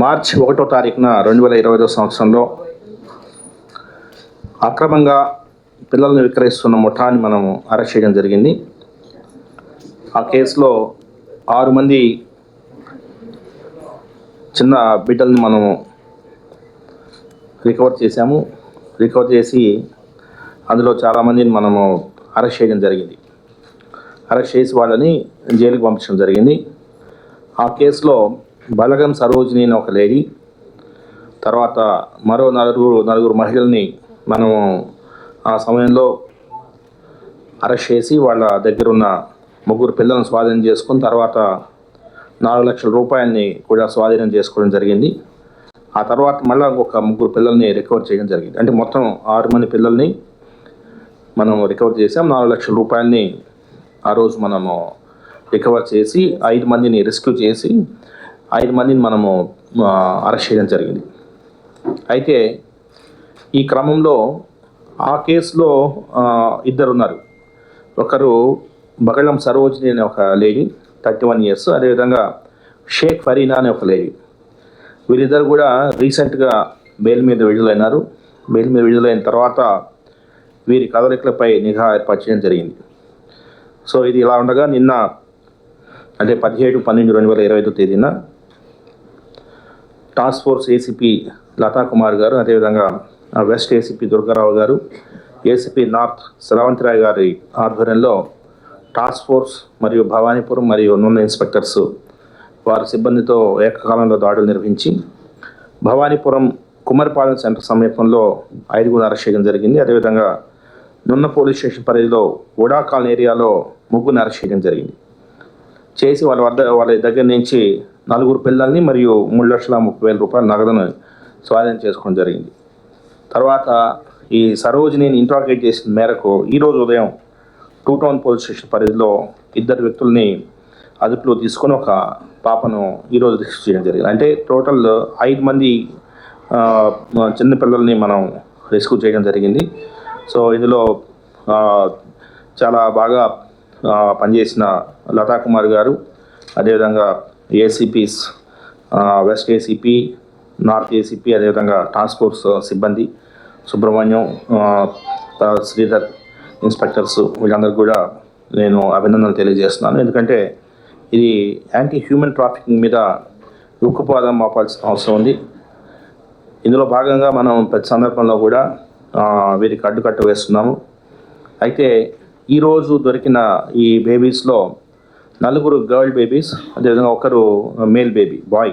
మార్చి 1వ తారీఖున 2020 సంవత్సరంలో అక్రమంగా పిల్లలను విక్రయిస్తున్న ముఠాని మనం అరెస్ట్ చేయడం జరిగింది. ఆ కేసులో 6 మంది చిన్న బిడ్డల్ని మనము రికవర్ చేశాము. రికవర్ చేసి అందులో చాలామందిని మనము అరెస్ట్ చేయడం జరిగింది. అరెస్ట్ చేసి వాళ్ళని జైలుకి పంపించడం జరిగింది. ఆ కేసులో బలగం సరోజిని అని ఒక లేడీ, తర్వాత మరో నలుగురు మహిళల్ని మనము ఆ సమయంలో అరెస్ట్ చేసి వాళ్ళ దగ్గర ఉన్న 3 పిల్లలను స్వాధీనం చేసుకుని తర్వాత 4 లక్షల రూపాయలని కూడా స్వాధీనం చేసుకోవడం జరిగింది. ఆ తర్వాత మళ్ళీ ఒక 3 పిల్లల్ని రికవర్ చేయడం జరిగింది. అంటే మొత్తం 6 మంది పిల్లల్ని మనం రికవర్ చేసాం. 4 లక్షల రూపాయలని ఆ రోజు మనము రికవర్ చేసి 5 మందిని రెస్క్యూ చేసి 5 మందిని మనము అరెస్ట్ చేయడం జరిగింది. అయితే ఈ క్రమంలో ఆ కేసులో 2 ఉన్నారు. ఒకరు బగళం సరోజిని అనే ఒక లేడీ 31 years, అదేవిధంగా షేక్ ఫరీనా అనే ఒక లేడీ. వీరిద్దరు కూడా రీసెంట్గా బెయిల్ మీద విడుదలైనారు. బెయిల్ మీద విడుదలైన తర్వాత వీరి కదలికలపై నిఘా ఏర్పాటు చేయడం జరిగింది. సో ఇది ఇలా ఉండగా నిన్న అంటే 17/12/2025 తేదీన task force ACP Latha Kumar garu, అదేవిధంగా వెస్ట్ ఏసీపీ దుర్గారావు గారు, ఏసీపీ నార్త్ శ్రవంత్ రాయ్ గారి ఆధ్వర్యంలో టాస్క్ ఫోర్స్ మరియు భవానీపురం మరియు నూనె ఇన్స్పెక్టర్స్ వారి సిబ్బందితో ఏకకాలంలో దాడులు నిర్వహించి భవానీపురం కుమ్మరిపాలెం సెంటర్ సమీపంలో 5 అరెస్ట్ చేయడం జరిగింది. అదేవిధంగా నున్న పోలీస్ స్టేషన్ పరిధిలో ఓడా కాలనీ ఏరియాలో 3 అరెస్ట్ చేయడం జరిగింది. చేసి వాళ్ళ దగ్గర నుంచి 4 పిల్లల్ని మరియు 3,30,000 రూపాయల నగదును స్వాధీనం చేసుకోవడం జరిగింది. తర్వాత ఈ సరోజిని ఇంట్రాగేట్ చేసిన మేరకు ఈరోజు ఉదయం 2 టౌన్ పోలీస్ స్టేషన్ పరిధిలో 2 వ్యక్తుల్ని అదుపులో తీసుకొని ఒక పాపను ఈరోజు రిజిస్టర్ చేయడం జరిగింది. అంటే టోటల్ 5 మంది చిన్న పిల్లల్ని మనం రెస్క్యూ చేయడం జరిగింది. సో ఇందులో చాలా బాగా పనిచేసిన లతా కుమార్ గారు, అదేవిధంగా ACPs west ACP, north ACP, అదేవిధంగా టాస్క్ ఫోర్స్ సిబ్బంది సుబ్రహ్మణ్యం, శ్రీధర్ ఇన్స్పెక్టర్స్ వీళ్ళందరికీ కూడా నేను అభినందనలు తెలియజేస్తున్నాను. ఎందుకంటే ఇది యాంటీ హ్యూమన్ ట్రాఫికింగ్ మీద ఉక్కుపాదం మోపాల్సిన అవసరం ఉంది. ఇందులో భాగంగా మనం ప్రతి సందర్భంలో కూడా వీరికి అడ్డుకట్ట వేస్తున్నాము. అయితే ఈరోజు దొరికిన ఈ బేబీస్లో 4 గర్ల్ బేబీస్, అదేవిధంగా 1 మేల్ బేబీ బాయ్.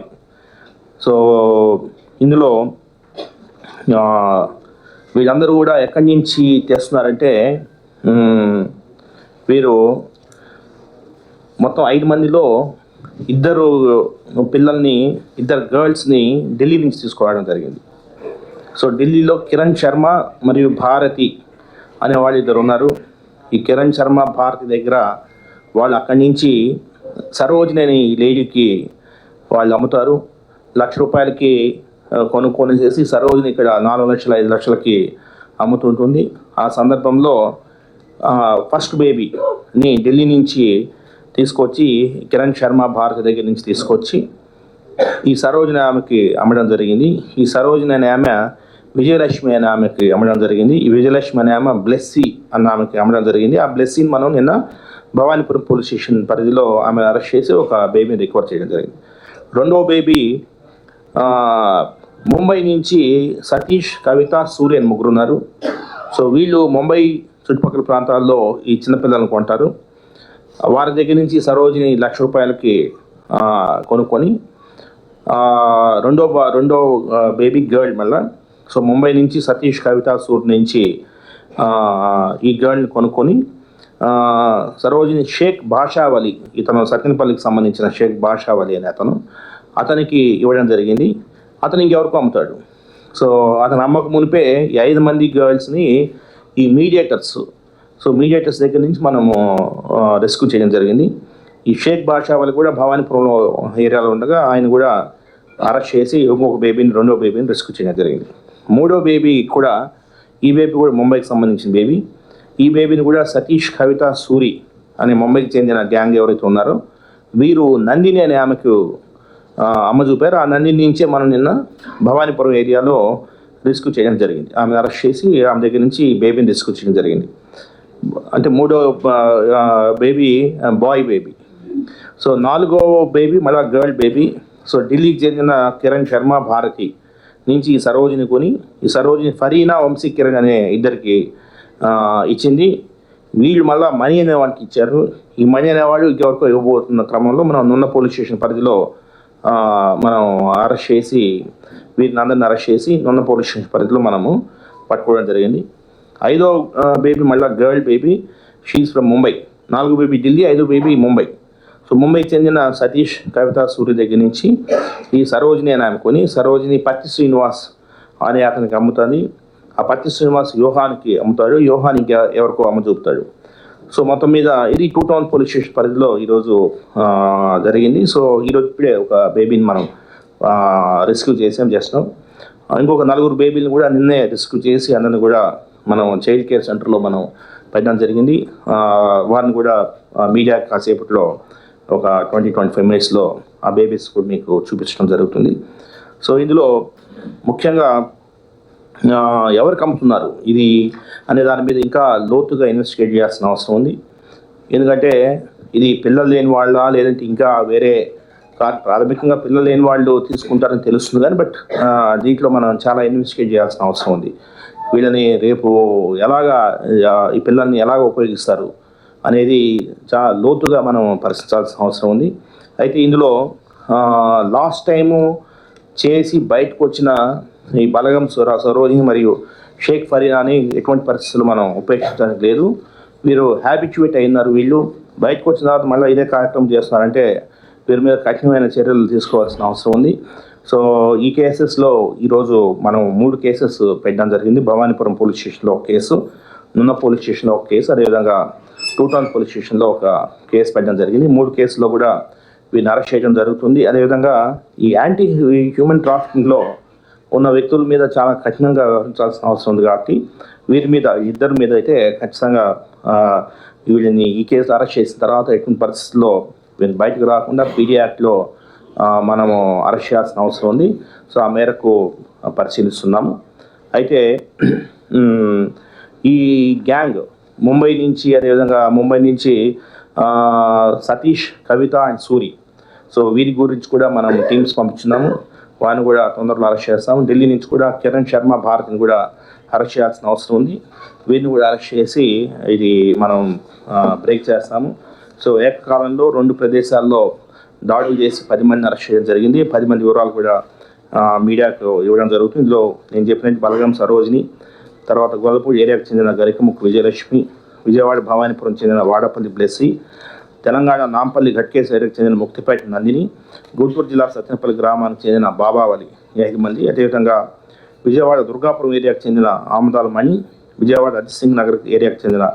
సో ఇందులో వీళ్ళందరూ కూడా ఎక్కడి నుంచి తెస్తున్నారంటే వీరు మొత్తం 5 మందిలో 2 పిల్లల్ని 2 గర్ల్స్ని ఢిల్లీ నుంచి తీసుకురావడం జరిగింది. సో ఢిల్లీలో కిరణ్ శర్మ మరియు భారతి అనే వాళ్ళు 2 ఉన్నారు. ఈ కిరణ్ శర్మ భారతి దగ్గర వాళ్ళు అక్కడి నుంచి సరోజిని అనే లేడీకి వాళ్ళు అమ్ముతారు. 1,00,000 రూపాయలకి కొనుక్కొని చేసి సరోజిని ఇక్కడ 4 లక్షల 5 లక్షలకి అమ్ముతుంటుంది. ఆ సందర్భంలో ఫస్ట్ బేబీని ఢిల్లీ నుంచి తీసుకొచ్చి కిరణ్ శర్మ భారతి దగ్గర నుంచి తీసుకొచ్చి ఈ సరోజిని ఆమెకి అమ్మడం జరిగింది. ఈ సరోజిని అనే ఆమె విజయలక్ష్మి అనే ఆమెకి అమ్మడం జరిగింది. ఈ విజయలక్ష్మి అనే ఆమె బ్లెస్సీ అన్న ఆమెకి అమ్మడం జరిగింది. ఆ బ్లెస్సీని మనం నిన్న భవానీపురం పోలీస్ స్టేషన్ పరిధిలో ఆమె అరెస్ట్ చేసి ఒక బేబీని రికవర్ చేయడం జరిగింది. 2వ బేబీ ముంబై నుంచి సతీష్, కవిత, సూర్యన్ 3 ఉన్నారు. సో వీళ్ళు ముంబై చుట్టుపక్కల ప్రాంతాల్లో ఈ చిన్నపిల్లలను కొంటారు. వారి దగ్గర నుంచి సరోజిని 1,00,000 రూపాయలకి కొనుక్కొని రెండో బేబీ గర్ల్ మళ్ళా. సో ముంబై నుంచి సతీష్, కవిత, సూర్ నుంచి ఈ గర్ల్ని కొనుక్కొని సరోజిని షేక్ బాషావలి, ఇతను సత్యనపల్లికి సంబంధించిన షేక్ బాషావలి అనే అతనికి ఇవ్వడం జరిగింది. అతను ఇంకెవరికో అమ్ముతాడు. సో అతను అమ్మక మునిపే ఈ 5 మంది గర్ల్స్ని ఈ మీడియేటర్స్ దగ్గర నుంచి మనము రెస్క్యూ చేయడం జరిగింది. ఈ షేక్ బాషావలి కూడా భవానీపురంలో ఏరియాలో ఉండగా ఆయన కూడా అరెస్ట్ చేసి ఇంకొక బేబీని 2వ బేబీని రెస్క్యూ చేయడం జరిగింది. 3వ బేబీ కూడా ఈ బేబీ కూడా ముంబైకి సంబంధించిన బేబీ. ఈ బేబీని కూడా సతీష్, కవిత, సూరి అనే ముంబైకి చెందిన గ్యాంగ్ ఎవరైతే ఉన్నారో వీరు నందిని అనే ఆమెకు అమ్మ చూపారు. ఆ నందిని నుంచే మనం నిన్న భవానీపురం ఏరియాలో రెస్క్యూ చేయడం జరిగింది. ఆమె అరెస్ట్ చేసి ఆమె దగ్గర నుంచి బేబీని రెస్క్యూ చేయడం జరిగింది. అంటే మూడో బేబీ బాయ్ బేబీ. సో 4వ బేబీ మళ్ళీ గర్ల్ బేబీ. సో ఢిల్లీకి చెందిన కిరణ్ శర్మ భారతి నుంచి ఈ సరోజిని కొని, ఈ సరోజిని ఫరీనా వంశీ కిరణ్ అనే ఇద్దరికి ఇచ్చింది. వీళ్ళు మళ్ళీ మణి అనే వాడికి ఇచ్చారు. ఈ మణి అనేవాడు ఇంకెవరికో ఇవ్వబోతున్న క్రమంలో మనం నున్న పోలీస్ స్టేషన్ పరిధిలో మనం అరెస్ట్ చేసి వీరిని అందరిని అరెస్ట్ చేసి నున్న పోలీస్ స్టేషన్ పరిధిలో మనము పట్టుకోవడం జరిగింది. 5వ బేబీ మళ్ళీ girl baby, she's from Mumbai. 4వ బేబీ ఢిల్లీ, 5వ బేబీ ముంబై. సో ముంబైకి చెందిన సతీష్ కవిత సూర్య దగ్గర నుంచి ఈ సరోజిని అని ఆమె సరోజిని పత్తి శ్రీనివాస్ అనే అతనికి అమ్ముతుంది. ఆ పత్తి శ్రీనివాస్ యోహానికి అమ్ముతాడు, యోహానికి ఎవరికో అమ్మ చూపుతాడు. సో మొత్తం మీద ఇది 2 టౌన్ పోలీస్ స్టేషన్ పరిధిలో ఈరోజు జరిగింది. సో ఈరోజు ఇప్పుడే ఒక బేబీని మనం రెస్క్యూ చేసినాం. ఇంకొక 4 బేబీలను కూడా నిన్నే రెస్క్యూ చేసి అందరిని కూడా మనం చైల్డ్ కేర్ సెంటర్లో మనం పెట్టడం జరిగింది. వారిని కూడా మీడియా కాసేపట్లో ఒక 20-25 మినిట్స్లో ఆ బేబీస్ కూడా మీకు చూపించడం జరుగుతుంది. సో ఇందులో ముఖ్యంగా ఎవరికి అమ్ముతున్నారు ఇది అనే దాని మీద ఇంకా లోతుగా ఇన్వెస్టిగేట్ చేయాల్సిన అవసరం ఉంది. ఎందుకంటే ఇది పిల్లలు లేని వాళ్ళ లేదంటే ఇంకా వేరే ప్రాథమికంగా పిల్లలు లేని వాళ్ళు తీసుకుంటారని తెలుస్తుంది కానీ బట్ దీంట్లో మనం చాలా ఇన్వెస్టిగేట్ చేయాల్సిన అవసరం ఉంది. వీళ్ళని రేపు ఎలాగా ఈ పిల్లల్ని ఎలాగ ఉపయోగిస్తారు అనేది చాలా లోతుగా మనం పరిశీలించాల్సిన అవసరం ఉంది. అయితే ఇందులో లాస్ట్ టైము చేసి బయటకు వచ్చిన ఈ బలగం సరోజిని మరియు షేక్ ఫరీనాని ఎటువంటి పరిస్థితులు మనం ఉపేక్షించడానికి లేదు. వీరు హ్యాబిచ్యువేట్ అయినారు. వీళ్ళు బయటకు వచ్చిన తర్వాత మళ్ళీ ఇదే కార్యక్రమం చేస్తున్నారంటే వీరి మీద కఠినమైన చర్యలు తీసుకోవాల్సిన అవసరం ఉంది. సో ఈ కేసెస్లో ఈరోజు మనం 3 కేసెస్ పెట్టడం జరిగింది. భవానీపురం పోలీస్ స్టేషన్లో ఒక కేసు, నున్న పోలీస్ స్టేషన్లో ఒక కేసు, అదేవిధంగా 2 టౌన్ పోలీస్ స్టేషన్లో ఒక కేసు పెట్టడం జరిగింది. 3 కేసుల్లో కూడా వీరిని అరెస్ట్ చేయడం జరుగుతుంది. అదేవిధంగా ఈ యాంటీ హ్యూమన్ ట్రాఫికింగ్లో ఉన్న వ్యక్తుల మీద చాలా కఠినంగా వ్యవహరించాల్సిన అవసరం ఉంది. కాబట్టి వీరి మీద ఇద్దరి మీద అయితే ఖచ్చితంగా వీళ్ళని ఈ కేసు అరెస్ట్ చేసిన తర్వాత ఎటువంటి పరిస్థితుల్లో వీళ్ళు బయటకు రాకుండా పీడీ యాక్ట్లో మనము అరెస్ట్ చేయాల్సిన అవసరం ఉంది. సో ఆ మేరకు పరిశీలిస్తున్నాము. అయితే ఈ గ్యాంగ్ ముంబై నుంచి అదేవిధంగా ముంబై నుంచి సతీష్, కవిత అండ్ సూరి, సో వీరి గురించి కూడా మనం టీమ్స్ పంపించున్నాము. వారిని కూడా తొందరలో అరెస్ట్ చేస్తాము. ఢిల్లీ నుంచి కూడా కిరణ్ శర్మ భారతిని కూడా అరెస్ట్ చేయాల్సిన అవసరం ఉంది. వీరిని కూడా అరెస్ట్ చేసి ఇది మనం బ్రేక్ చేస్తాము. సో ఏకకాలంలో 2 ప్రదేశాల్లో దాడులు చేసి 10 మందిని అరెస్ట్ చేయడం జరిగింది. 10 మంది వివరాలు కూడా మీడియాకు ఇవ్వడం జరుగుతుంది. ఇందులో నేను చెప్పినట్టు బలగం సరోజిని, తర్వాత గొల్లపూడి ఏరియాకు చెందిన గరికముఖ్ విజయలక్ష్మి, విజయవాడ భవానీపురం చెందిన వాడపల్లి బ్లెస్సీ, తెలంగాణ నాంపల్లి ఘట్కేశ్వర ఏరియాకు చెందిన ముక్తిపేట నందిని, గుంటూరు జిల్లా సత్యనపల్లి గ్రామానికి చెందిన బాబావలి 5 మంది, అదేవిధంగా విజయవాడ దుర్గాపురం ఏరియాకు చెందిన ఆమదాల మణి, విజయవాడ అజిత్ నగర్ ఏరియాకు చెందిన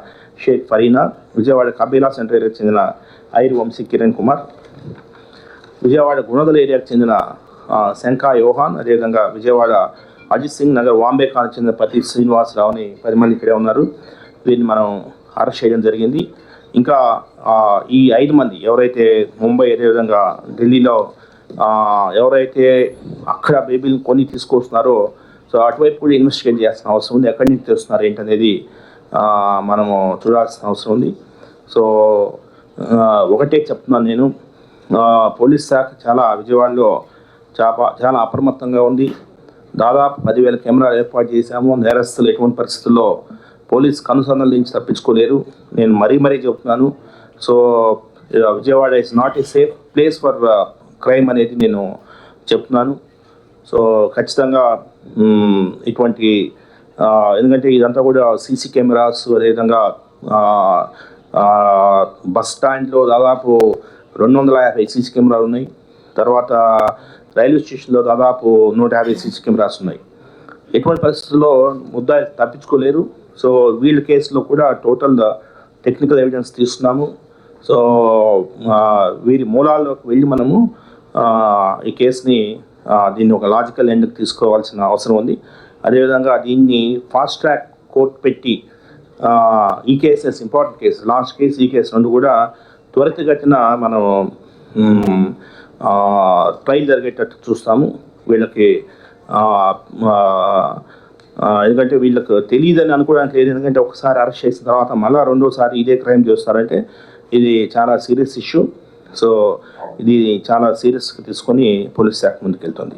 షేక్ ఫరీనా, విజయవాడ కబీలా సెంటర్ ఏరియాకు చెందిన ఐరు వంశీ కిరణ్ కుమార్, విజయవాడ గుణదల ఏరియాకు చెందిన శంకా యోహాన్, అదేవిధంగా విజయవాడ అజిత్ సింగ్ నగర్ వాంబే ఖాన్కి చెందిన పతి శ్రీనివాసరావుని 10 మంది ఇక్కడే ఉన్నారు. వీరిని మనం అరెస్ట్ చేయడం జరిగింది. ఇంకా ఈ 5 మంది ఎవరైతే ముంబై అదేవిధంగా ఢిల్లీలో ఎవరైతే అక్కడ బేబీలు కొని తీసుకొస్తున్నారో సో అటువైపు కూడా ఇన్వెస్టిగేట్ చేయాల్సిన అవసరం ఉంది. ఎక్కడి నుంచి తెస్తున్నారు ఏంటనేది మనము చూడాల్సిన అవసరం ఉంది. సో ఒకటే చెప్తున్నాను నేను, పోలీస్ శాఖ విజయవాడలో చాలా అప్రమత్తంగా ఉంది. దాదాపు 10,000 కెమెరాలు ఏర్పాటు చేశాము. నేరస్తులు ఎటువంటి పరిస్థితుల్లో పోలీస్ కనుసన్నల నుంచి తప్పించుకోలేరు. నేను మరీ చెప్తున్నాను. So Vijayawada is not a safe place for crime అనేది నేను చెప్తున్నాను. సో ఖచ్చితంగా ఇటువంటి ఎందుకంటే ఇదంతా కూడా సీసీ కెమెరాస్, అదేవిధంగా బస్ స్టాండ్లో దాదాపు 250 సీసీ కెమెరాలు ఉన్నాయి. తర్వాత రైల్వే స్టేషన్లో దాదాపు 150 సీసీ కెమెరాస్ ఉన్నాయి. ఎటువంటి పరిస్థితుల్లో ముద్దాయిలు తప్పించుకోలేరు. సో వీళ్ళ కేసులో కూడా టోటల్ టెక్నికల్ ఎవిడెన్స్ తీస్తున్నాము. సో వీరి మూలాల్లోకి వెళ్ళి మనము ఈ కేసుని దీన్ని ఒక లాజికల్ ఎండ్కి తీసుకోవాల్సిన అవసరం ఉంది. అదేవిధంగా దీన్ని ఫాస్ట్ ట్రాక్ కోర్టు పెట్టి ఈ cases important case, last case, ఈ కేసు 2 కూడా త్వరితగతిన మనం ట్రయల్ జరిగేటట్టు చూస్తాము. వీళ్ళకి ఎందుకంటే వీళ్ళకి తెలియదని అనుకోవడానికి లేదు. ఎందుకంటే ఒకసారి అరెస్ట్ చేసిన తర్వాత మళ్ళీ రెండోసారి ఇదే క్రైమ్ చేస్తారంటే ఇది చాలా సీరియస్ ఇష్యూ. సో ఇది చాలా సీరియస్గా తీసుకొని పోలీస్ శాఖ ముందుకెళ్తుంది.